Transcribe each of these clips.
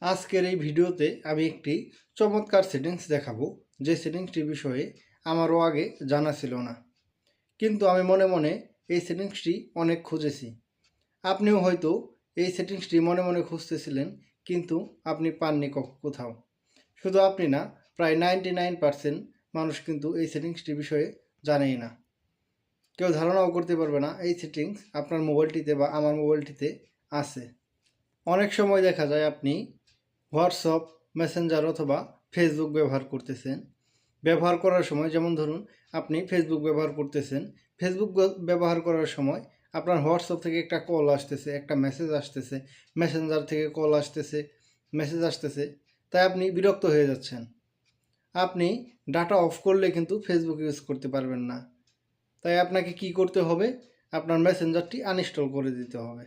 আজকের এই ভিডিওতে আমি একটি চমৎকার সেটিংস দেখাবো, যে সেটিংসটি বিষয়ে আমারও আগে জানা ছিল না, কিন্তু আমি মনে মনে এই সেটিংসটি অনেক খুঁজেছি। আপনিও হয়তো এই সেটিংসটি মনে মনে খুঁজতেছিলেন, কিন্তু আপনি পাননি কোথাও। শুধু আপনি না, প্রায় 99% মানুষ কিন্তু এই সেটিংসটি বিষয়ে জানেই না। কেউ ধারণাও করতে পারবে না এই সেটিংস আপনার মোবাইলটিতে বা আমার মোবাইলটিতে আছে। অনেক সময় দেখা যায় আপনি হোয়াটসঅ্যাপ, মেসেঞ্জার অথবা ফেসবুক ব্যবহার করতেছেন। ব্যবহার করার সময়, যেমন ধরুন আপনি ফেসবুক ব্যবহার করতেছেন, ফেসবুক ব্যবহার করার সময় আপনার হোয়াটসঅ্যাপ থেকে একটা কল আসতেছে, একটা মেসেজ আসতেছে, মেসেঞ্জার থেকে কল আসতেছে, মেসেজ আসতেছে, তাই আপনি বিরক্ত হয়ে যাচ্ছেন। আপনি ডাটা অফ করলে কিন্তু ফেসবুক ইউজ করতে পারবেন না। তাই আপনাকে কি করতে হবে? আপনার মেসেঞ্জারটি আনইনস্টল করে দিতে হবে।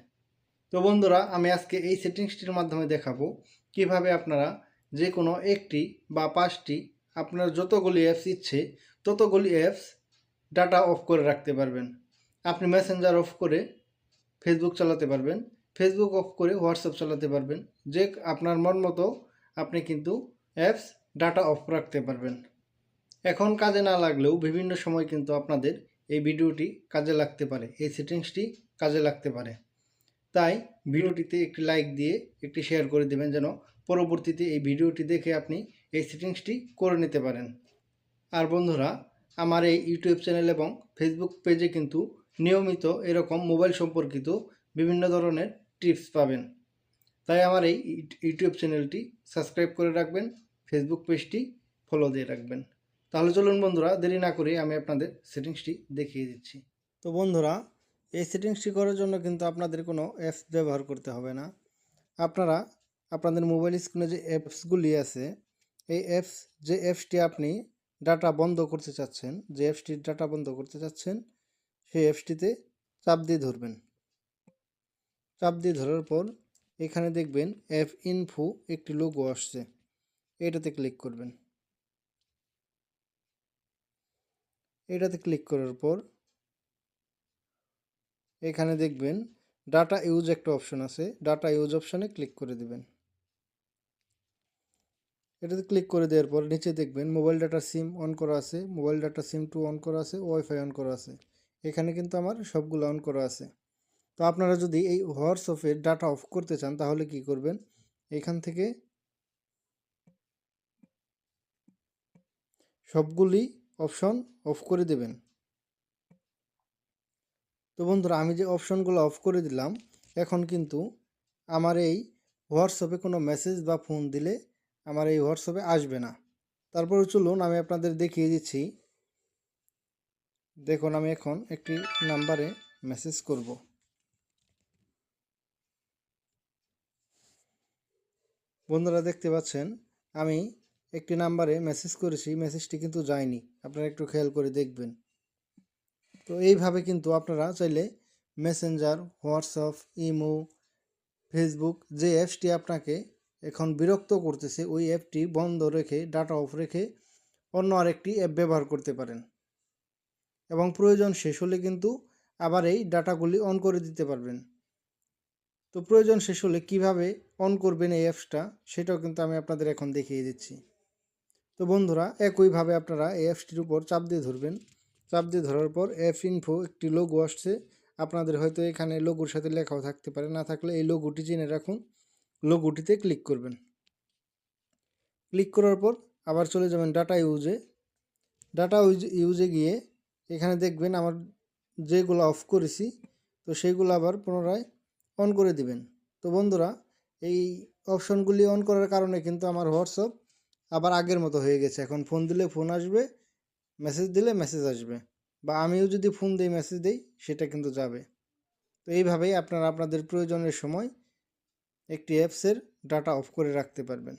তো বন্ধুরা, আমি আজকে এই সেটিংসটির মাধ্যমে দেখাবো কিভাবে আপনারা যে কোনো একটি বা 5টি আপনার যতগুলি অ্যাপস ইচ্ছে ততগুলি অ্যাপস ডাটা অফ করে রাখতে পারবেন। আপনি মেসেঞ্জার অফ করে ফেসবুক চালাতে পারবেন, ফেসবুক অফ করে হোয়াটসঅ্যাপ চালাতে পারবেন। যে আপনার মন মতো আপনি কিন্তু অ্যাপস ডাটা অফ রাখতে পারবেন। এখন কাজে না লাগলেও বিভিন্ন সময় কিন্তু আপনাদের এই ভিডিওটি কাজে লাগতে পারে, এই সেটিংসটি কাজে লাগতে পারে। তাই ভিডিওটিতে একটি লাইক দিয়ে একটি শেয়ার করে দেবেন, যেন পরবর্তীতে এই ভিডিওটি দেখে আপনি এই সেটিংসটি করে নিতে পারেন। আর বন্ধুরা, আমার এই ইউটিউব চ্যানেল এবং ফেসবুক পেজে কিন্তু নিয়মিত এরকম মোবাইল সম্পর্কিত বিভিন্ন ধরনের টিপস পাবেন। তাই আমার এই ইউটিউব চ্যানেলটি সাবস্ক্রাইব করে রাখবেন, ফেসবুক পেজটি ফলো দিয়ে রাখবেন। তাহলে চলুন বন্ধুরা, দেরি না করে আমি আপনাদের সেটিংসটি দেখিয়ে দিচ্ছি। তো বন্ধুরা, এই সেটিংসটি করার জন্য কিন্তু আপনাদের কোনো অ্যাপস ব্যবহার করতে হবে না। আপনারা আপনাদের মোবাইল স্ক্রিনে যে অ্যাপসগুলি আছে, এই অ্যাপসটি আপনি ডাটা বন্ধ করতে চাচ্ছেন, যে অ্যাপসটির ডাটা বন্ধ করতে চাচ্ছেন, সেই অ্যাপসটিতে চাপ দিয়ে ধরবেন। চাপ দিয়ে ধরার পর এখানে দেখবেন অ্যাপ ইনফো একটি লোগো আসছে, এটাতে ক্লিক করবেন। এটাতে ক্লিক করার পর এখানে দেখবেন ডাটা ইউজ একটা অপশন আছে, ডাটা ইউজ অপশনে ক্লিক করে দেবেন। এটাতে ক্লিক করে দেওয়ার পর নিচে দেখবেন মোবাইল ডাটা সিম অন করা আছে, মোবাইল ডাটা সিম 2 অন করা আছে, ওয়াইফাই অন করা আছে। এখানে কিন্তু আমার সবগুলো অন করা আছে। তো আপনারা যদি এই হোয়াটসঅ্যাপের ডাটা অফ করতে চান তাহলে কি করবেন? এখান থেকে সবগুলি অপশন অফ করে দেবেন। তো বন্ধুরা, আমি যে অপশনগুলো অফ করে দিলাম, এখন কিন্তু আমার এই হোয়াটসঅ্যাপে কোনো মেসেজ বা ফোন দিলে আমার এই হোয়াটসঅ্যাপে আসবে না। তারপরে চলুন আমি আপনাদের দেখিয়ে দিচ্ছি। দেখুন, আমি এখন একটি নাম্বারে মেসেজ করব। বন্ধুরা দেখতে পাচ্ছেন, আমি একটি নাম্বারে মেসেজ করেছি, মেসেজটি কিন্তু যায়নি। আপনারা একটু খেয়াল করে দেখবেন। তো এইভাবে কিন্তু আপনারা চাইলে মেসেঞ্জার, হোয়াটসঅ্যাপ, ইমো, ফেসবুক, যে অ্যাপসটি আপনাকে এখন বিরক্ত করতেছে ওই অ্যাপটি বন্ধ রেখে, ডাটা অফ রেখে অন্য আরেকটি অ্যাপ ব্যবহার করতে পারেন। এবং প্রয়োজন শেষ হলে কিন্তু আবার এই ডাটাগুলি অন করে দিতে পারবেন। তো প্রয়োজন শেষ হলে কীভাবে অন করবেন এই অ্যাপসটা, সেটাও কিন্তু আমি আপনাদের এখন দেখিয়ে দিচ্ছি। তো বন্ধুরা, একইভাবে আপনারা এই অ্যাপসটির উপর চাপ দিয়ে ধরবেন। চাপ দিয়ে ধরার পর অ্যাপ ইনফো একটি লোগো আসছে। আপনাদের হয়তো এখানে লোগোর সাথে লেখাও থাকতে পারে, না থাকলে এই লোগোটি চিনে রাখুন। লোগোটিতে ক্লিক করবেন। ক্লিক করার পর আবার চলে যাবেন ডাটা ইউজে। ডাটা ইউজে গিয়ে এখানে দেখবেন আমার যেগুলো অফ করেছি, তো সেইগুলো আবার পুনরায় অন করে দিবেন। তো বন্ধুরা, এই অপশনগুলি অন করার কারণে কিন্তু আমার হোয়াটসঅ্যাপ আবার আগের মতো হয়ে গেছে। এখন ফোন দিলে ফোন আসবে, মেসেজ দিলে মেসেজ আসবে, বা আমিও যদি ফোন দিই, মেসেজ দিই, সেটা কিন্তু যাবে। তো এইভাবেই আপনারা আপনাদের প্রয়োজনের সময় একটি অ্যাপসের ডাটা অফ করে রাখতে পারবেন।